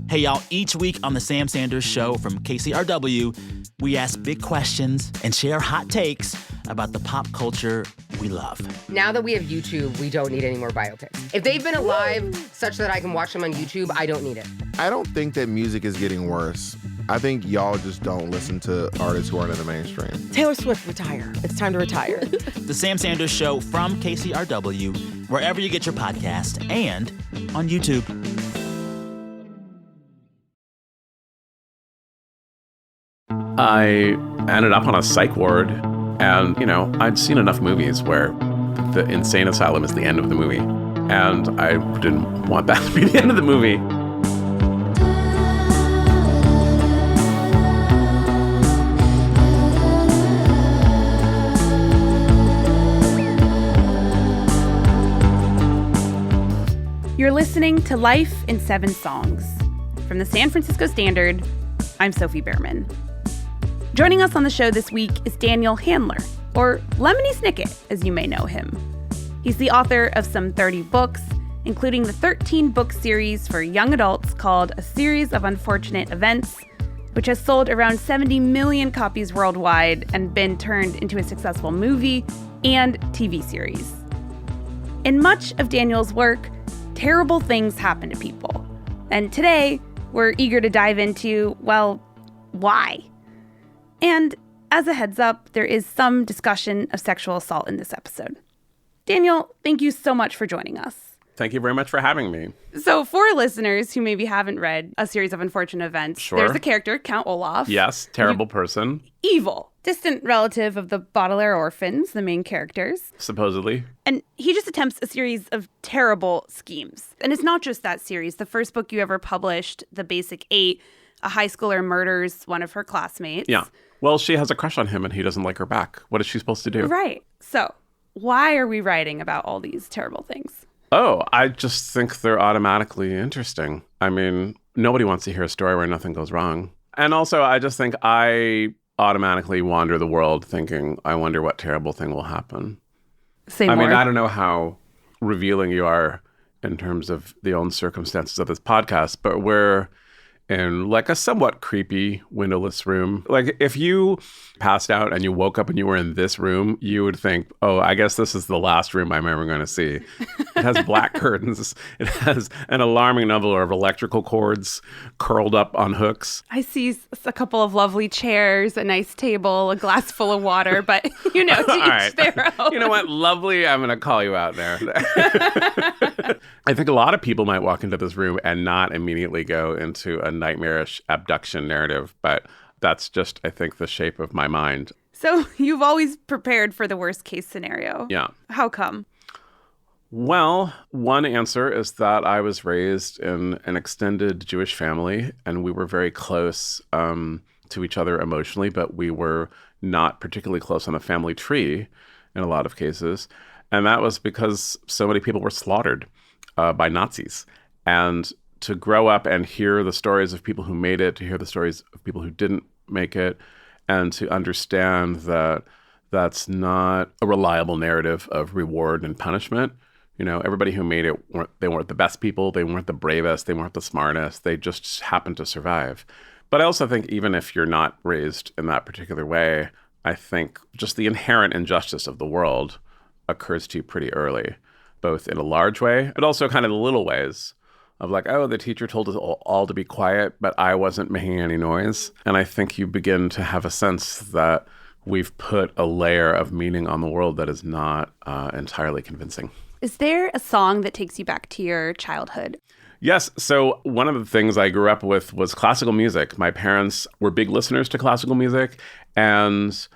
Hey, y'all, each week on The Sam Sanders Show from KCRW, we ask big questions and share hot takes about the pop culture we love. Now that we have YouTube, we don't need any more biopics. If they've been alive such that I can watch them on YouTube, I don't need it. I don't think that music is getting worse. I think y'all just don't listen to artists who aren't in the mainstream. Taylor Swift, retire. It's time to retire. The Sam Sanders Show from KCRW, wherever you get your podcast, and on YouTube. I ended up on a psych ward, and, I'd seen enough movies where the insane asylum is the end of the movie, and I didn't want that to be the end of the movie. You're listening to Life in 7 Songs. From the San Francisco Standard, I'm Sophie Behrman. Joining us on the show this week is Daniel Handler, or Lemony Snicket, as you may know him. He's the author of some 30 books, including the 13-book series for young adults called A Series of Unfortunate Events, which has sold around 70 million copies worldwide and been turned into a successful movie and TV series. In much of Daniel's work, terrible things happen to people. And today, we're eager to dive into, well, why? And as a heads up, there is some discussion of sexual assault in this episode. Daniel, thank you so much for joining us. Thank you very much for having me. So for listeners who maybe haven't read A Series of Unfortunate Events, Sure. There's a character, Count Olaf. Yes, terrible person. Evil. Distant relative of the Baudelaire orphans, the main characters. Supposedly. And he just attempts a series of terrible schemes. And it's not just that series. The first book you ever published, The Basic Eight, a high schooler murders one of her classmates. Yeah. Well, she has a crush on him and he doesn't like her back. What is she supposed to do? Right. So why are we writing about all these terrible things? Oh, I just think they're automatically interesting. I mean, nobody wants to hear a story where nothing goes wrong. And also, I just think I automatically wander the world thinking, I wonder what terrible thing will happen. Say more. I mean, I don't know how revealing you are in terms of the own circumstances of this podcast, but we're in like a somewhat creepy windowless room. Like if you passed out and you woke up and you were in this room, you would think, oh, I guess this is the last room I'm ever going to see. It has black curtains. It has an alarming number of electrical cords curled up on hooks. I see a couple of lovely chairs, a nice table, a glass full of water, but to each their own. You know what? Lovely. I'm going to call you out there. I think a lot of people might walk into this room and not immediately go into a nightmarish abduction narrative, but that's just, I think, the shape of my mind. So you've always prepared for the worst case scenario. Yeah. How come? Well, one answer is that I was raised in an extended Jewish family, and we were very close to each other emotionally, but we were not particularly close on the family tree in a lot of cases. And that was because so many people were slaughtered by Nazis. And to grow up and hear the stories of people who made it, to hear the stories of people who didn't make it, and to understand that that's not a reliable narrative of reward and punishment. You know, everybody who made it, they weren't the best people, they weren't the bravest, they weren't the smartest, they just happened to survive. But I also think even if you're not raised in that particular way, I think just the inherent injustice of the world occurs to you pretty early, both in a large way, but also kind of the little ways of like, oh, the teacher told us all to be quiet, but I wasn't making any noise. And I think you begin to have a sense that we've put a layer of meaning on the world that is not entirely convincing. Is there a song that takes you back to your childhood? Yes. So one of the things I grew up with was classical music. My parents were big listeners to classical music, and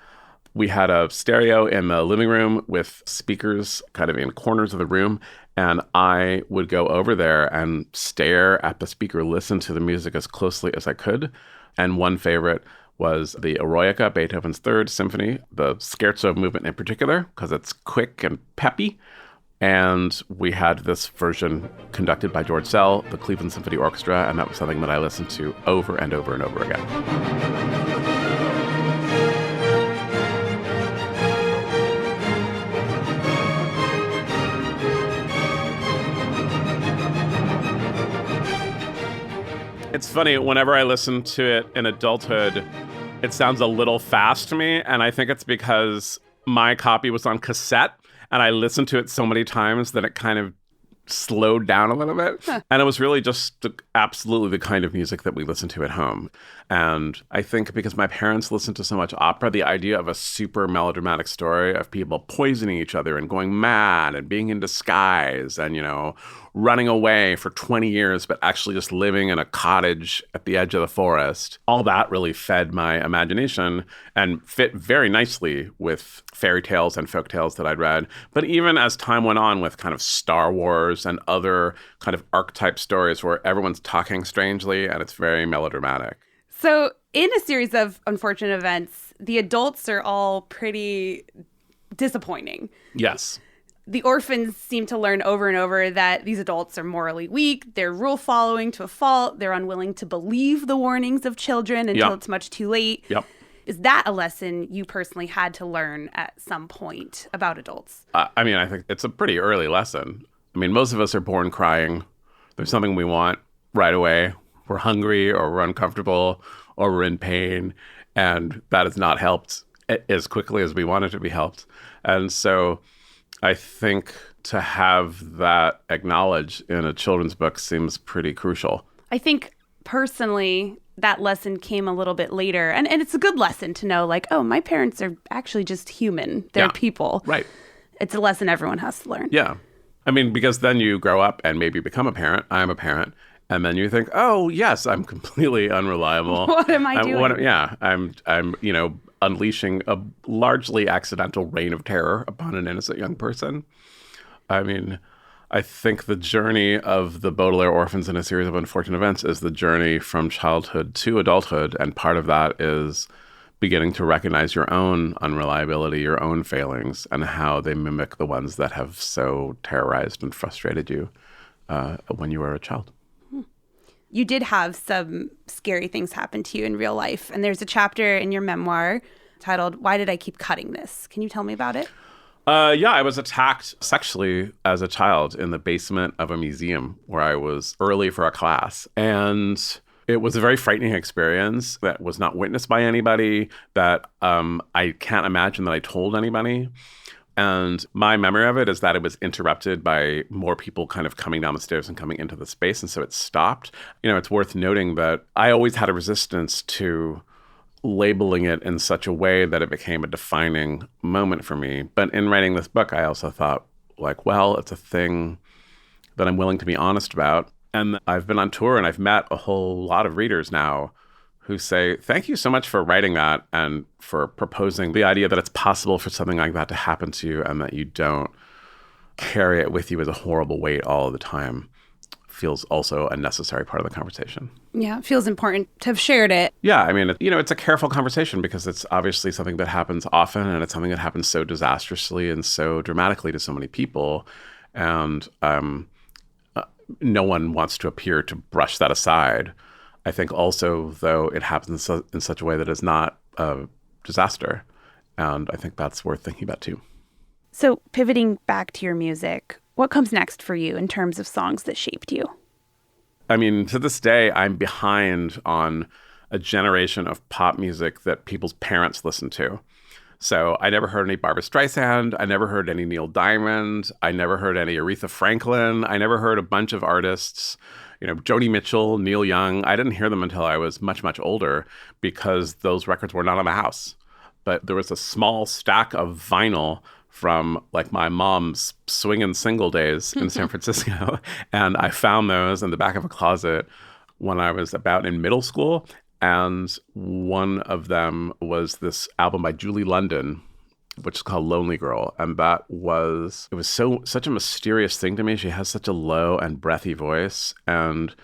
we had a stereo in the living room with speakers kind of in corners of the room. And I would go over there and stare at the speaker, listen to the music as closely as I could. And one favorite was the Eroica, Beethoven's Third Symphony, the Scherzo movement in particular, because it's quick and peppy. And we had this version conducted by George Sell, the Cleveland Symphony Orchestra, and that was something that I listened to over and over and over again. It's funny, whenever I listen to it in adulthood, it sounds a little fast to me, and I think it's because my copy was on cassette, and I listened to it so many times that it kind of slowed down a little bit. And it was really just absolutely the kind of music that we listened to at home. And I think because my parents listened to so much opera, the idea of a super melodramatic story of people poisoning each other and going mad and being in disguise and, running away for 20 years, but actually just living in a cottage at the edge of the forest, all that really fed my imagination and fit very nicely with fairy tales and folk tales that I'd read. But even as time went on with kind of Star Wars and other kind of archetype stories where everyone's talking strangely and it's very melodramatic. So in a series of unfortunate events, the adults are all pretty disappointing. Yes. The orphans seem to learn over and over that these adults are morally weak, they're rule following to a fault, they're unwilling to believe the warnings of children until it's much too late. Yep. Is that a lesson you personally had to learn at some point about adults? I think it's a pretty early lesson. Most of us are born crying. There's something we want right away. We're hungry or we're uncomfortable or we're in pain. And that is not helped as quickly as we want it to be helped. And so I think to have that acknowledged in a children's book seems pretty crucial. I think personally that lesson came a little bit later. And it's a good lesson to know, like, oh, my parents are actually just human. They're people. Right. It's a lesson everyone has to learn. Yeah. Because then you grow up and maybe become a parent. I'm a parent. And then you think, oh, yes, I'm completely unreliable. What am I doing? I'm unleashing a largely accidental reign of terror upon an innocent young person. I think the journey of the Baudelaire orphans in a series of unfortunate events is the journey from childhood to adulthood. And part of that is beginning to recognize your own unreliability, your own failings, and how they mimic the ones that have so terrorized and frustrated you when you were a child. You did have some scary things happen to you in real life. And there's a chapter in your memoir titled, "Why Did I Keep Cutting This?" Can you tell me about it? I was attacked sexually as a child in the basement of a museum where I was early for a class. And it was a very frightening experience that was not witnessed by anybody, that I can't imagine that I told anybody. And my memory of it is that it was interrupted by more people kind of coming down the stairs and coming into the space. And so it stopped. It's worth noting that I always had a resistance to labeling it in such a way that it became a defining moment for me. But in writing this book, I also thought, it's a thing that I'm willing to be honest about. And I've been on tour and I've met a whole lot of readers now who say, thank you so much for writing that and for proposing the idea that it's possible for something like that to happen to you and that you don't carry it with you as a horrible weight all of the time. Feels also a necessary part of the conversation. Yeah, it feels important to have shared it. Yeah, it's a careful conversation because it's obviously something that happens often and it's something that happens so disastrously and so dramatically to so many people. And no one wants to appear to brush that aside. I think also, though, it happens in such a way that is not a disaster. And I think that's worth thinking about, too. So pivoting back to your music, what comes next for you in terms of songs that shaped you? To this day, I'm behind on a generation of pop music that people's parents listen to. So I never heard any Barbra Streisand. I never heard any Neil Diamond. I never heard any Aretha Franklin. I never heard a bunch of artists, Joni Mitchell, Neil Young. I didn't hear them until I was much, much older because those records were not in the house. But there was a small stack of vinyl from my mom's swinging single days in San Francisco. And I found those in the back of a closet when I was about in middle school. And one of them was this album by Julie London, which is called Lonely Girl. And it was such a mysterious thing to me. She has such a low and breathy voice. And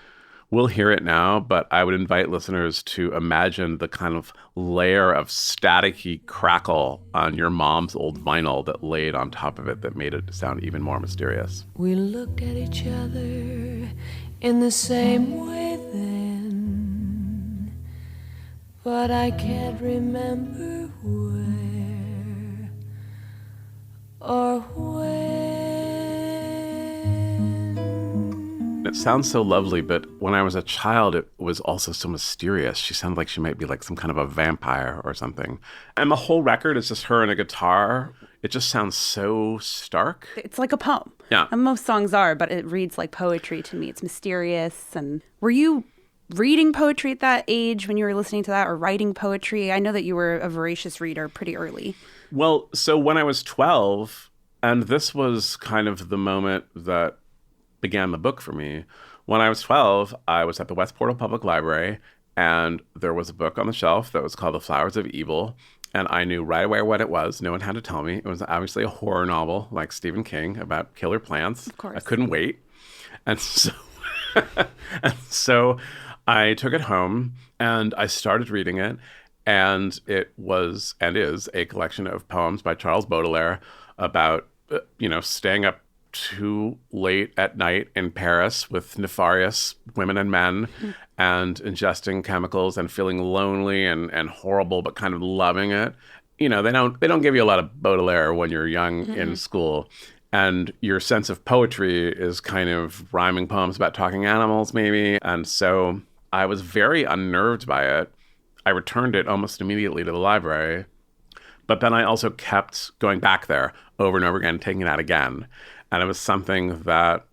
we'll hear it now, but I would invite listeners to imagine the kind of layer of staticky crackle on your mom's old vinyl that laid on top of it that made it sound even more mysterious. We looked at each other in the same way then, but I can't remember where or when. It sounds so lovely, but when I was a child, it was also so mysterious. She sounded like she might be like some kind of a vampire or something. And the whole record is just her and a guitar. It just sounds so stark. It's like a poem. Yeah. And most songs are, but it reads like poetry to me. It's mysterious. And were you reading poetry at that age when you were listening to that, or writing poetry? I know that you were a voracious reader pretty early. Well, so when I was 12, and this was kind of the moment that began the book for me. When I was 12, I was at the West Portal Public Library, and there was a book on the shelf that was called The Flowers of Evil. And I knew right away what it was. No one had to tell me. It was obviously a horror novel like Stephen King about killer plants. Of course. I couldn't wait. And so, I took it home and I started reading it. And it was and is a collection of poems by Charles Baudelaire about, staying up too late at night in Paris with nefarious women and men and ingesting chemicals and feeling lonely and horrible, but kind of loving it. They don't give you a lot of Baudelaire when you're young in school. And your sense of poetry is kind of rhyming poems about talking animals, maybe. And so I was very unnerved by it. I returned it almost immediately to the library. But then I also kept going back there over and over again, taking it out again. And it was something that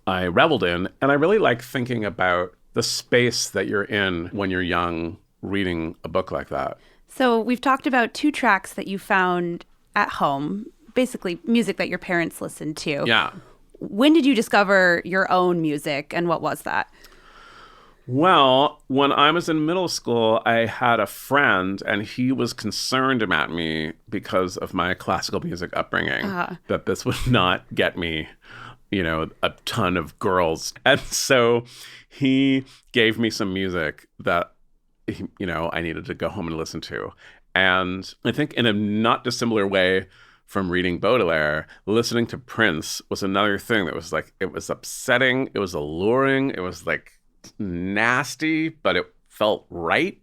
I reveled in. And I really like thinking about the space that you're in when you're young, reading a book like that. So we've talked about 2 tracks that you found at home, basically music that your parents listened to. Yeah. When did you discover your own music, and what was that? Well, when I was in middle school, I had a friend, and he was concerned about me because of my classical music upbringing, that this would not get me, a ton of girls. And so he gave me some music that, I needed to go home and listen to. And I think in a not dissimilar way from reading Baudelaire, listening to Prince was another thing that was like, it was upsetting, it was alluring, it was like nasty, but it felt right.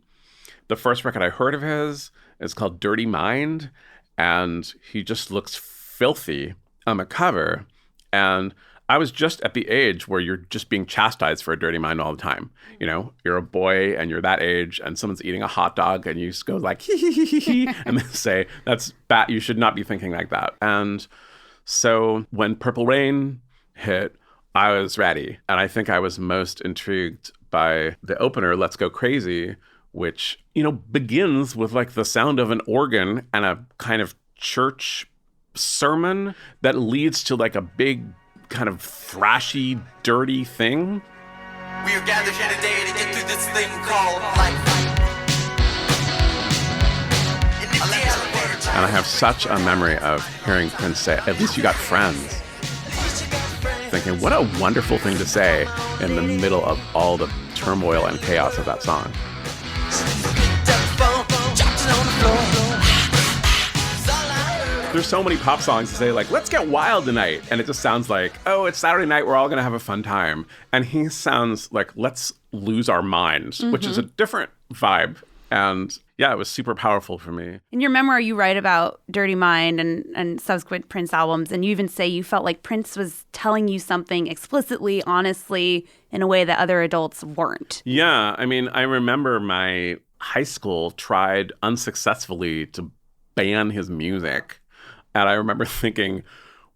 The first record I heard of his is called Dirty Mind, and he just looks filthy on the cover. And I was just at the age where you're just being chastised for a dirty mind all the time. You're a boy and you're that age, and someone's eating a hot dog and you just go like, hee, hee, hee, hee, hee, and they say, that's bad. You should not be thinking like that. And so when Purple Rain hit, I was ready. And I think I was most intrigued by the opener, Let's Go Crazy, which, begins with like the sound of an organ and a kind of church sermon that leads to like a big kind of thrashy, dirty thing. We are gathered here today to get through this thing called life. And I have such a memory of hearing Prince say, "At least you got friends." Thinking, what a wonderful thing to say in the middle of all the turmoil and chaos of that song. There's so many pop songs to say like, let's get wild tonight. And it just sounds like, oh, it's Saturday night. We're all going to have a fun time. And he sounds like, let's lose our minds, which is a different vibe. And yeah, it was super powerful for me. In your memoir, you write about Dirty Mind and subsequent Prince albums. And you even say you felt like Prince was telling you something explicitly, honestly, in a way that other adults weren't. Yeah. I mean, I remember my high school tried unsuccessfully to ban his music. And I remember thinking,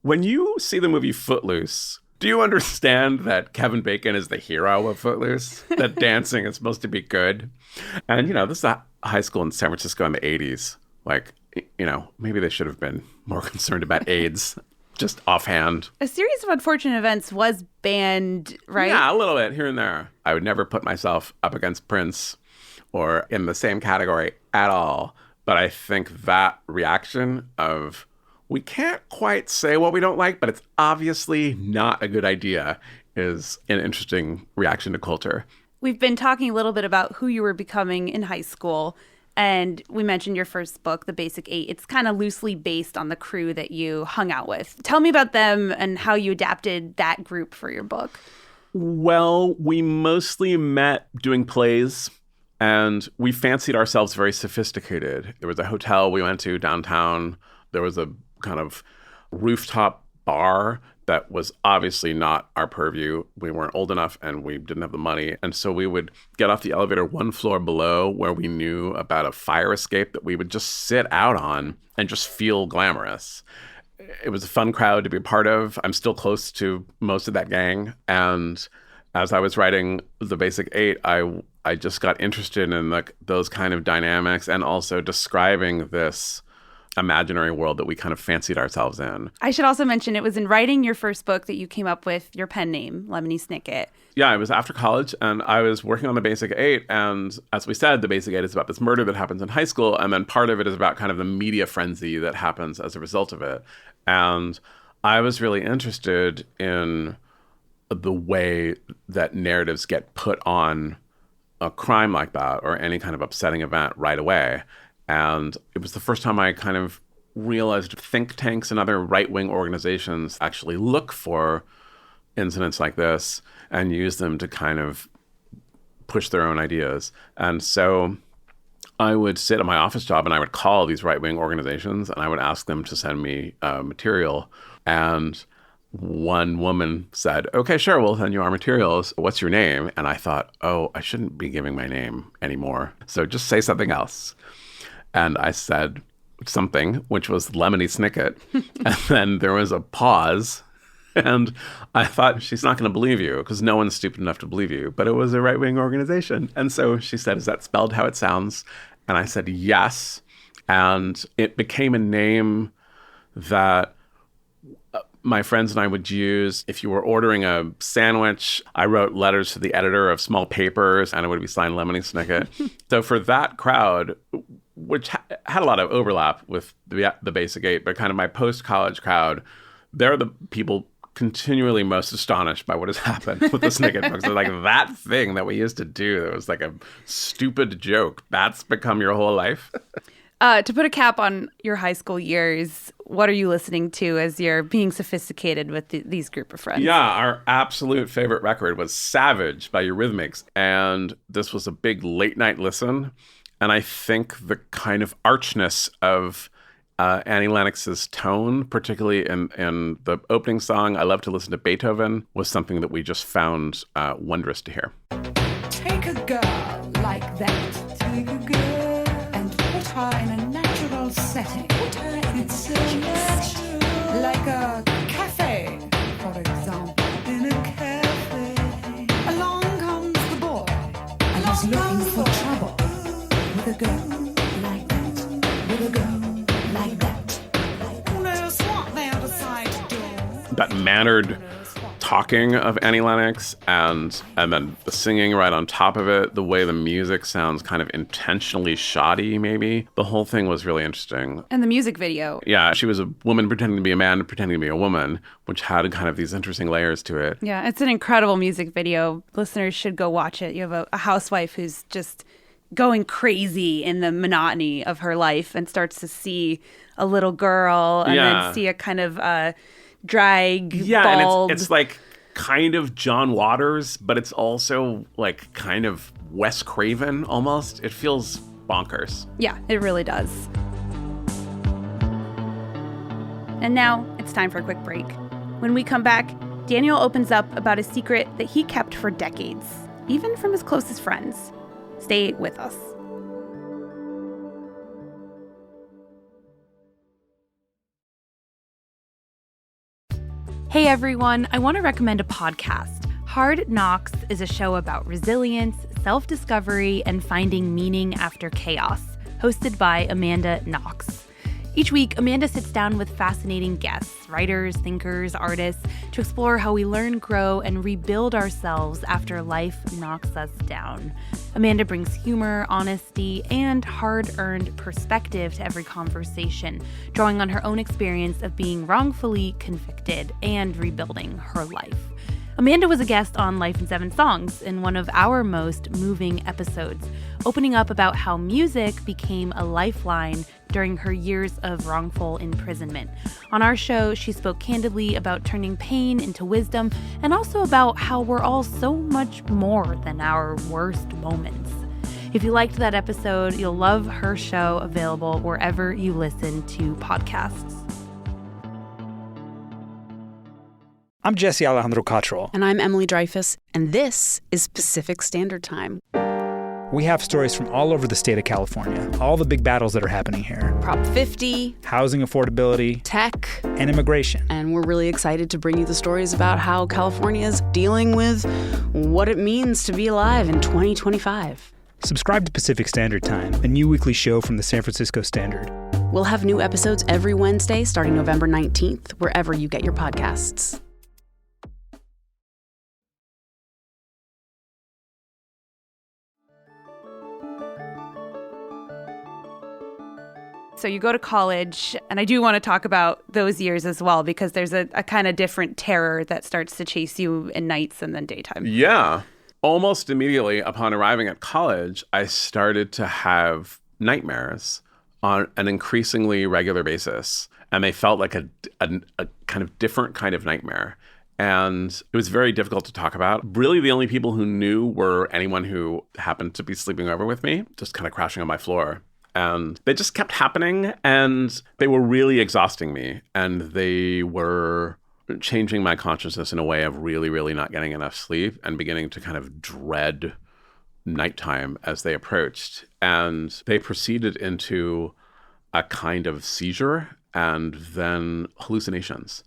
when you see the movie Footloose, do you understand that Kevin Bacon is the hero of Footloose? That dancing is supposed to be good? And, this is a high school in San Francisco in the 80s. Like, maybe they should have been more concerned about AIDS, just offhand. A series of unfortunate events was banned, right? Yeah, a little bit here and there. I would never put myself up against Prince or in the same category at all. But I think that reaction of, we can't quite say what we don't like, but it's obviously not a good idea, is an interesting reaction to culture. We've been talking a little bit about who you were becoming in high school, and we mentioned your first book, The Basic 8. It's kind of loosely based on the crew that you hung out with. Tell me about them and how you adapted that group for your book. Well, we mostly met doing plays, and we fancied ourselves very sophisticated. There was a hotel we went to downtown. There was a kind of rooftop bar that was obviously not our purview. We weren't old enough and we didn't have the money. And so we would get off the elevator one floor below where we knew about a fire escape that we would just sit out on and just feel glamorous. It was a fun crowd to be a part of. I'm still close to most of that gang. And as I was writing The Basic Eight, I just got interested in those kind of dynamics and also describing this imaginary world that we kind of fancied ourselves in. I should also mention it was in writing your first book that you came up with your pen name, Lemony Snicket. Yeah, it was after college, and I was working on The Basic Eight, and as we said, The Basic Eight is about this murder that happens in high school, and then part of it is about kind of the media frenzy that happens as a result of it. And I was really interested in the way that narratives get put on a crime like that or any kind of upsetting event right away. And it was the first time I kind of realized think tanks and other right-wing organizations actually look for incidents like this and use them to kind of push their own ideas. And so I would sit at my office job and I would call these right-wing organizations and I would ask them to send me material. And one woman said, okay, sure, we'll send you our materials. What's your name? And I thought, oh, I shouldn't be giving my name anymore. So just say something else. And I said something, which was Lemony Snicket. And then there was a pause. And I thought, she's not going to believe you because no one's stupid enough to believe you. But it was a right-wing organization. And so she said, is that spelled how it sounds? And I said, yes. And it became a name that my friends and I would use. If you were ordering a sandwich, I wrote letters to the editor of small papers, and it would be signed Lemony Snicket. So for that crowd, which had a lot of overlap with the Basic Eight, but kind of my post-college crowd, they're the people continually most astonished by what has happened with the Snicket books. They're like, that thing that we used to do that was like a stupid joke, that's become your whole life? To put a cap on your high school years, what are you listening to as you're being sophisticated with these group of friends? Yeah, our absolute favorite record was Savage by Eurythmics. And this was a big late night listen. And I think the kind of archness of Annie Lennox's tone, particularly in the opening song, I Love to Listen to Beethoven, was something that we just found wondrous to hear. Take a girl like that. Take a girl and put her in a natural setting. Put her in so natural. Like a cafe, for example. In a cafe. Along comes the boy. And he's looking for trouble. With a girl like that. With a girl like that. Who knows what they decide to do? That mannered talking of Annie Lennox and then the singing right on top of it, the way the music sounds kind of intentionally shoddy, maybe. The whole thing was really interesting. And the music video. Yeah, she was a woman pretending to be a man, pretending to be a woman, which had kind of these interesting layers to it. Yeah, it's an incredible music video. Listeners should go watch it. You have a housewife who's just going crazy in the monotony of her life and starts to see a little girl and then see a kind of drag, bald. And it's like kind of John Waters, but it's also like kind of Wes Craven almost. It feels bonkers. Yeah, it really does. And now it's time for a quick break. When we come back, Daniel opens up about a secret that he kept for decades, even from his closest friends. Stay with us. Hey everyone, I want to recommend a podcast. Hard Knocks is a show about resilience, self-discovery, and finding meaning after chaos, hosted by Amanda Knox. Each week, Amanda sits down with fascinating guests, writers, thinkers, artists, to explore how we learn, grow, and rebuild ourselves after life knocks us down. Amanda brings humor, honesty, and hard-earned perspective to every conversation, drawing on her own experience of being wrongfully convicted and rebuilding her life. Amanda was a guest on Life in 7 Songs in one of our most moving episodes, opening up about how music became a lifeline during her years of wrongful imprisonment. On our show, she spoke candidly about turning pain into wisdom and also about how we're all so much more than our worst moments. If you liked that episode, you'll love her show, available wherever you listen to podcasts. I'm Jesse Alejandro Cottrell. And I'm Emily Dreyfus, and this is Pacific Standard Time. We have stories from all over the state of California, all the big battles that are happening here. Prop 50, housing affordability, tech, and immigration. And we're really excited to bring you the stories about how California is dealing with what it means to be alive in 2025. Subscribe to Pacific Standard Time, a new weekly show from the San Francisco Standard. We'll have new episodes every Wednesday starting November 19th, wherever you get your podcasts. So you go to college, and I do want to talk about those years as well, because there's a kind of different terror that starts to chase you in nights and then daytime. Yeah. Almost immediately upon arriving at college, I started to have nightmares on an increasingly regular basis. And they felt like a kind of different kind of nightmare. And it was very difficult to talk about. Really, the only people who knew were anyone who happened to be sleeping over with me, just kind of crashing on my floor. And they just kept happening, and they were really exhausting me. And they were changing my consciousness in a way of really, really not getting enough sleep and beginning to kind of dread nighttime as they approached. And they proceeded into a kind of seizure and then hallucinations.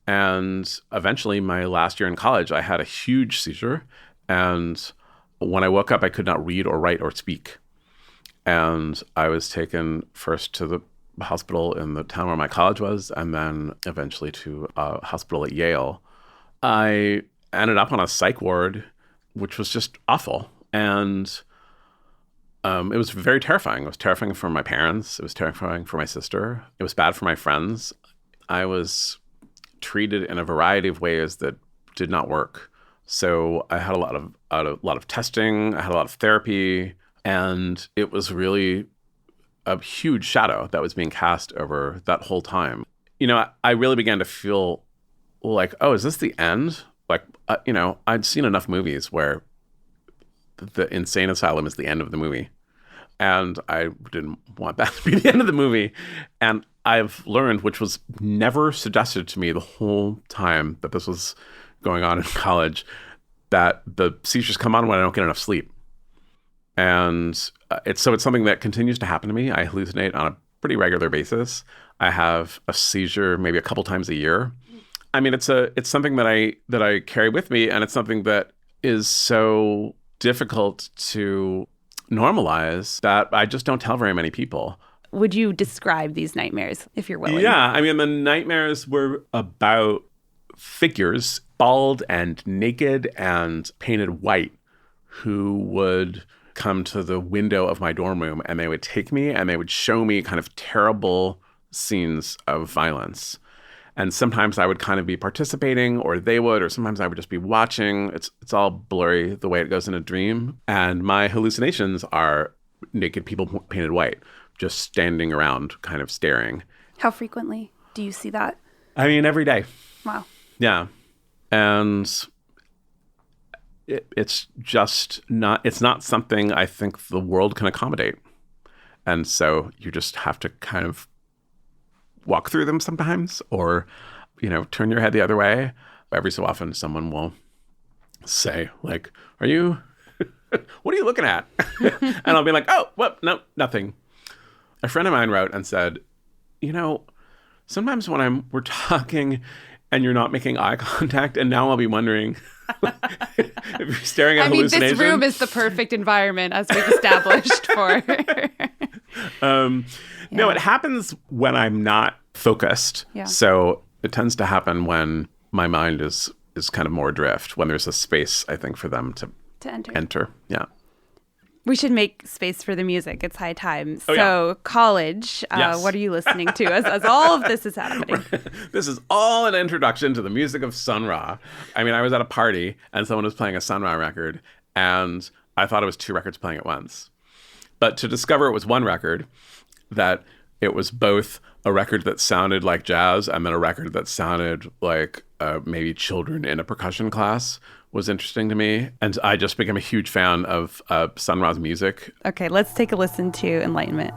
And eventually, my last year in college, I had a huge seizure. And when I woke up, I could not read or write or speak. And I was taken first to the hospital in the town where my college was, and then eventually to a hospital at Yale. I ended up on a psych ward, which was just awful. And it was very terrifying. It was terrifying for my parents. It was terrifying for my sister. It was bad for my friends. I was treated in a variety of ways that did not work. So I had a lot of testing. I had a lot of therapy. And it was really a huge shadow that was being cast over that whole time. You know, I really began to feel like, oh, is this the end? Like, I'd seen enough movies where the insane asylum is the end of the movie. And I didn't want that to be the end of the movie. And I've learned, which was never suggested to me the whole time that this was going on in college, that the seizures come on when I don't get enough sleep. And it's something that continues to happen to me. I hallucinate on a pretty regular basis. I have a seizure maybe a couple times a year. I mean, it's something that I carry with me, and it's something that is so difficult to normalize that I just don't tell very many people. Would you describe these nightmares, if you're willing? Yeah, I mean, the nightmares were about figures, bald and naked and painted white, who would come to the window of my dorm room, and they would take me and they would show me kind of terrible scenes of violence. And sometimes I would kind of be participating, or they would, or sometimes I would just be watching. It's all blurry the way it goes in a dream. And my hallucinations are naked people painted white, just standing around kind of staring. How frequently do you see that? I mean, every day. Wow. Yeah. And it's not something I think the world can accommodate. And so you just have to kind of walk through them sometimes, or, turn your head the other way. Every so often someone will say, like, what are you looking at? And I'll be like, oh, what? No, nothing. A friend of mine wrote and said, sometimes when we're talking and you're not making eye contact, and now I'll be wondering if you're staring at hallucination. This room is the perfect environment, as we've established for. No, it happens when I'm not focused. Yeah. So it tends to happen when my mind is kind of more adrift, when there's a space, I think, for them to enter. Yeah. We should make space for the music. It's high time. Oh, so yeah. College, Yes. What are you listening to as all of this is happening? This is all an introduction to the music of Sun Ra. I mean, I was at a party and someone was playing a Sun Ra record, and I thought it was two records playing at once. But to discover it was one record, that it was both a record that sounded like jazz and then a record that sounded like maybe children in a percussion class, was interesting to me. And I just became a huge fan of Sun Ra's music. Okay, let's take a listen to Enlightenment.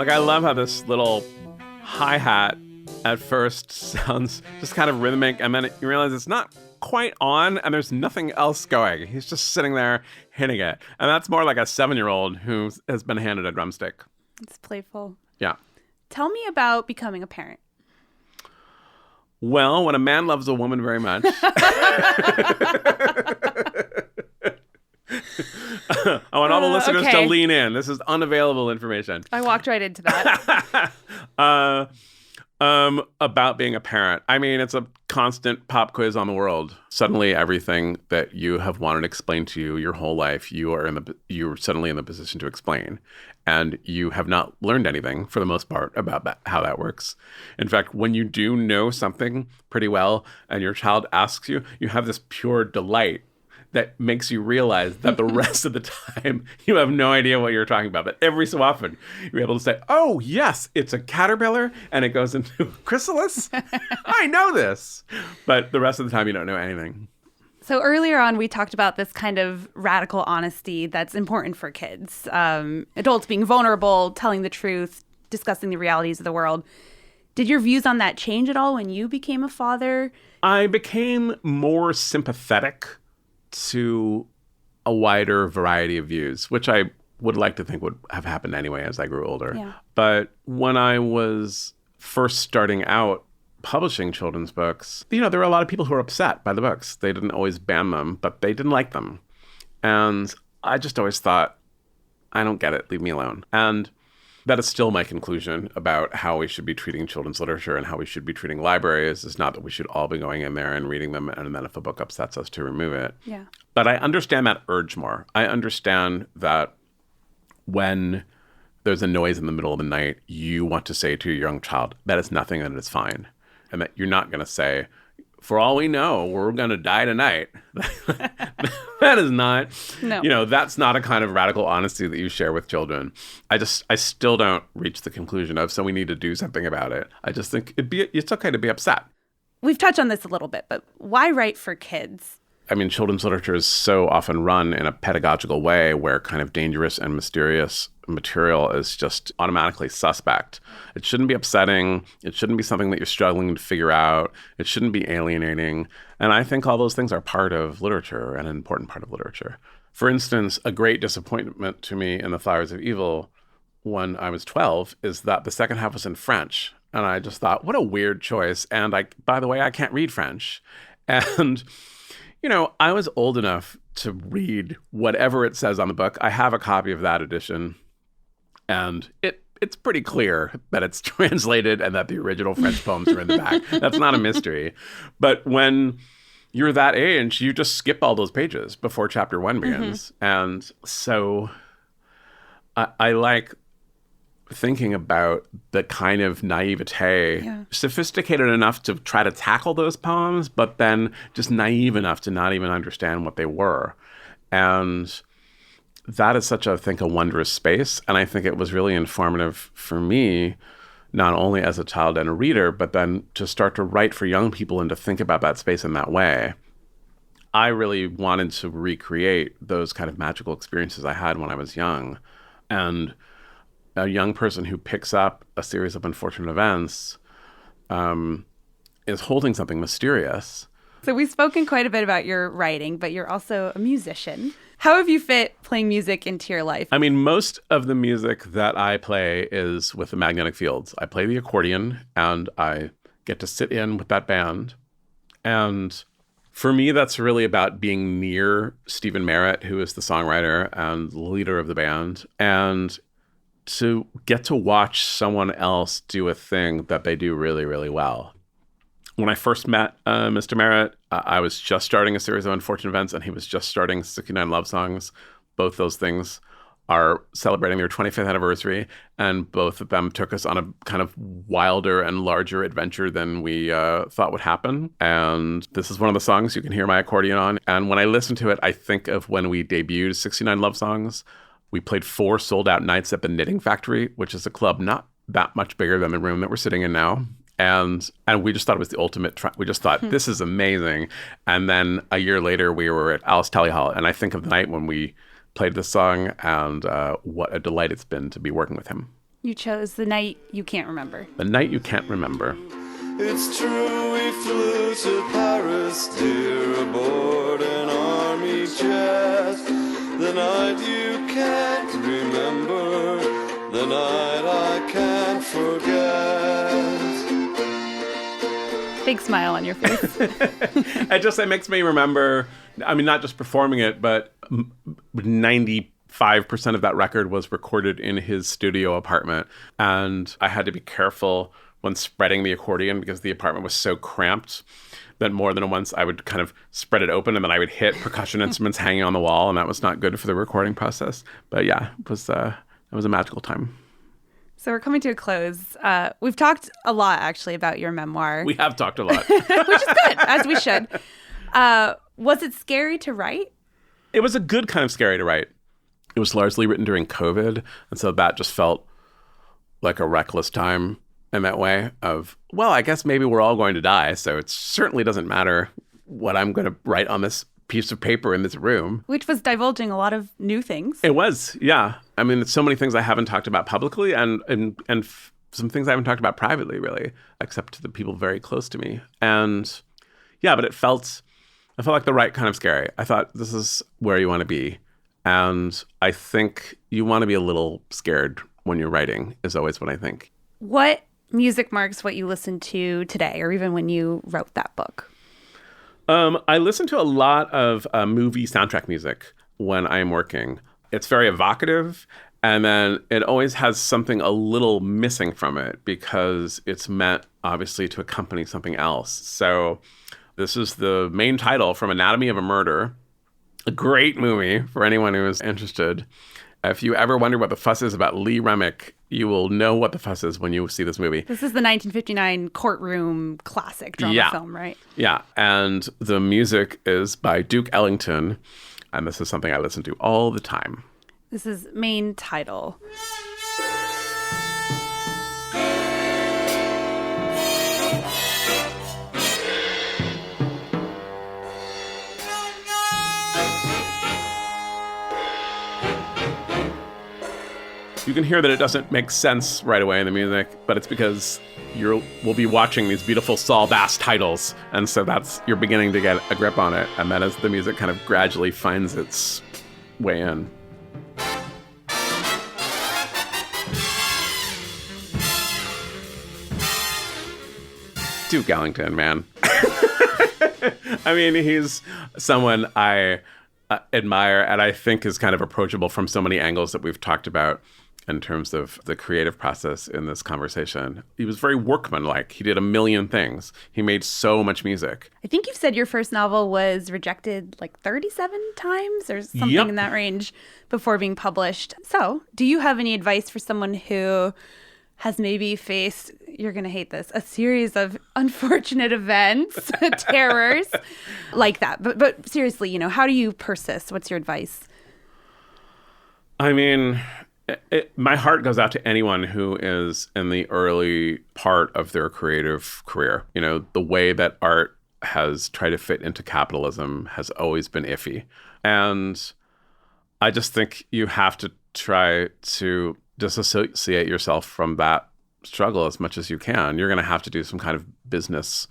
Like, I love how this little hi-hat at first sounds just kind of rhythmic, and then you realize it's not quite on, and there's nothing else going. He's just sitting there hitting it. And that's more like a 7-year-old who has been handed a drumstick. It's playful. Yeah. Tell me about becoming a parent. Well, when a man loves a woman very much... I want all the listeners to lean in. This is unavailable information. I walked right into that. About being a parent. I mean, it's a constant pop quiz on the world. Suddenly, everything that you have wanted explained to you your whole life, you're suddenly in the position to explain. And you have not learned anything, for the most part, about how that works. In fact, when you do know something pretty well and your child asks you, you have this pure delight that makes you realize that the rest of the time you have no idea what you're talking about. But every so often, you're able to say, oh, yes, it's a caterpillar and it goes into a chrysalis. I know this. But the rest of the time, you don't know anything. So earlier on, we talked about this kind of radical honesty that's important for kids. Adults being vulnerable, telling the truth, discussing the realities of the world. Did your views on that change at all when you became a father? I became more sympathetic to a wider variety of views, which I would like to think would have happened anyway as I grew older. Yeah. But when I was first starting out publishing children's books, there were a lot of people who were upset by the books. They didn't always ban them, but they didn't like them. And I just always thought, I don't get it, leave me alone. And that is still my conclusion about how we should be treating children's literature and how we should be treating libraries. Is not that we should all be going in there and reading them, and then if a book upsets us, to remove it. Yeah. But I understand that urge more. I understand that when there's a noise in the middle of the night, you want to say to your young child, that is nothing and it's fine. And that you're not going to say, for all we know, we're going to die tonight. That is not, that's not a kind of radical honesty that you share with children. I still don't reach the conclusion of, so we need to do something about it. I just think it's okay to be upset. We've touched on this a little bit, but why write for kids? I mean, children's literature is so often run in a pedagogical way where kind of dangerous and mysterious material is just automatically suspect. It shouldn't be upsetting. It shouldn't be something that you're struggling to figure out. It shouldn't be alienating. And I think all those things are part of literature, and an important part of literature. For instance, a great disappointment to me in The Flowers of Evil when I was 12 is that the second half was in French. And I just thought, what a weird choice. And by the way, I can't read French. And I was old enough to read whatever it says on the book. I have a copy of that edition, and it's pretty clear that it's translated and that the original French poems are in the back. That's not a mystery. But when you're that age, you just skip all those pages before chapter 1 begins. Mm-hmm. And so I like thinking about the kind of naivete, sophisticated enough to try to tackle those poems, but then just naive enough to not even understand what they were. And that is such, I think, a wondrous space. And I think it was really informative for me, not only as a child and a reader, but then to start to write for young people and to think about that space in that way. I really wanted to recreate those kind of magical experiences I had when I was young. And a young person who picks up a series of unfortunate events is holding something mysterious. So we've spoken quite a bit about your writing, but you're also a musician. How have you fit playing music into your life? I mean, most of the music that I play is with the magnetic fields. I play the accordion, and I get to sit in with that band. And for me, that's really about being near Stephen Merritt, who is the songwriter and leader of the band, and to get to watch someone else do a thing that they do really, really well. When I first met Mr. Merritt, I was just starting a series of unfortunate events, and he was just starting 69 Love Songs. Both those things are celebrating their 25th anniversary, and both of them took us on a kind of wilder and larger adventure than we thought would happen. And this is one of the songs you can hear my accordion on. And when I listen to it, I think of when we debuted 69 Love Songs. We played 4 sold-out nights at the Knitting Factory, which is a club not that much bigger than the room that we're sitting in now. And we just thought it was the ultimate. We just thought, this is amazing. And then a year later, we were at Alice Tally Hall. And I think of the night when we played this song and what a delight it's been to be working with him. You chose The Night You Can't Remember. The Night You Can't Remember. It's true we flew to Paris, dear, aboard an army jet. The night you can't remember, the night I can't forget. Big smile on your face. It makes me remember, I mean, not just performing it, but 95% of that record was recorded in his studio apartment. And I had to be careful when spreading the accordion because the apartment was so cramped that more than once I would kind of spread it open and then I would hit percussion instruments hanging on the wall, and that was not good for the recording process. But yeah, it was a magical time. So we're coming to a close. We've talked a lot, actually, about your memoir. We have talked a lot. Which is good, as we should. Was it scary to write? It was a good kind of scary to write. It was largely written during COVID, and so that just felt like a reckless time in that way of, well, I guess maybe we're all going to die, so it certainly doesn't matter what I'm going to write on this piece of paper in this room. Which was divulging a lot of new things. It was, yeah. I mean, it's so many things I haven't talked about publicly and some things I haven't talked about privately, really, except to the people very close to me. And yeah, but I felt like the right kind of scary. I thought, this is where you want to be. And I think you want to be a little scared when you're writing, is always what I think. What music marks what you listen to today, or even when you wrote that book? I listen to a lot of movie soundtrack music when I'm working. It's very evocative, and then it always has something a little missing from it because it's meant, obviously, to accompany something else. So this is the main title from Anatomy of a Murder, a great movie for anyone who is interested. If you ever wonder what the fuss is about Lee Remick, you will know what the fuss is when you see this movie. This is the 1959 courtroom classic drama film, right? Yeah, and the music is by Duke Ellington, and this is something I listen to all the time. This is main title. You can hear that it doesn't make sense right away in the music, but it's because we'll be watching these beautiful Saul Bass titles, and so you're beginning to get a grip on it, and then as the music kind of gradually finds its way in. Duke Ellington, man. I mean, he's someone I admire and I think is kind of approachable from so many angles that we've talked about in terms of the creative process in this conversation. He was very workmanlike. He did a million things. He made so much music. I think you've said your first novel was rejected like 37 times or something in that range before being published. So, do you have any advice for someone who has maybe faced, you're going to hate this, a series of unfortunate events, terrors like that? But seriously, how do you persist? What's your advice? I mean, my heart goes out to anyone who is in the early part of their creative career. The way that art has tried to fit into capitalism has always been iffy. And I just think you have to try to disassociate yourself from that struggle as much as you can. You're going to have to do some kind of business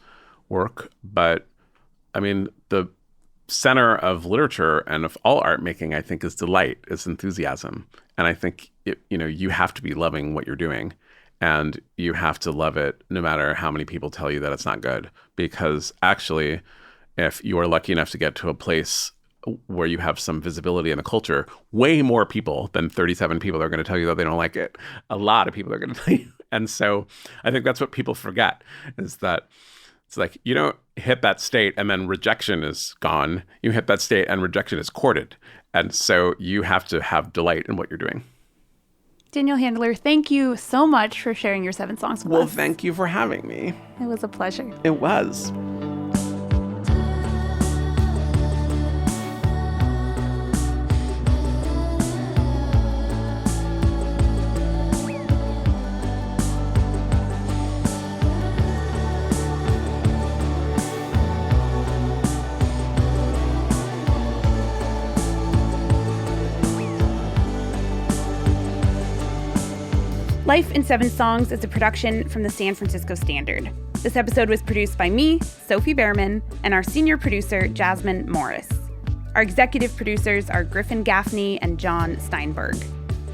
work. But I mean, the center of literature and of all art making, I think, is delight, is enthusiasm. And I think, you have to be loving what you're doing, and you have to love it no matter how many people tell you that it's not good. Because actually, if you are lucky enough to get to a place where you have some visibility in the culture, way more people than 37 people are going to tell you that they don't like it. A lot of people are going to tell you. And so I think that's what people forget, is that it's like, you don't hit that state and then rejection is gone. You hit that state and rejection is courted. And so you have to have delight in what you're doing. Daniel Handler, thank you so much for sharing your 7 songs with us. Well, thank you for having me. It was a pleasure. It was. Life in 7 Songs is a production from the San Francisco Standard. This episode was produced by me, Sophie Behrman, and our senior producer, Jasmine Morris. Our executive producers are Griffin Gaffney and John Steinberg.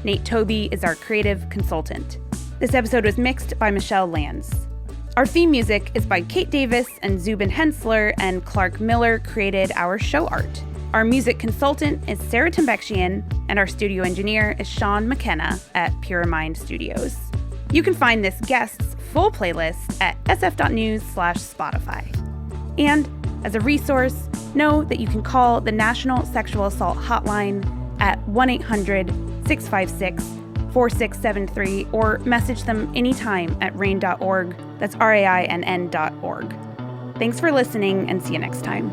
Nate Toby is our creative consultant. This episode was mixed by Michelle Lanz. Our theme music is by Kate Davis and Zubin Hensler, and Clark Miller created our show art. Our music consultant is Sarah Tembekshian, and our studio engineer is Sean McKenna at Pure Mind Studios. You can find this guest's full playlist at sf.news/Spotify. And as a resource, know that you can call the National Sexual Assault Hotline at 1-800-656-4673 or message them anytime at rain.org. That's RAINN.org. Thanks for listening and see you next time.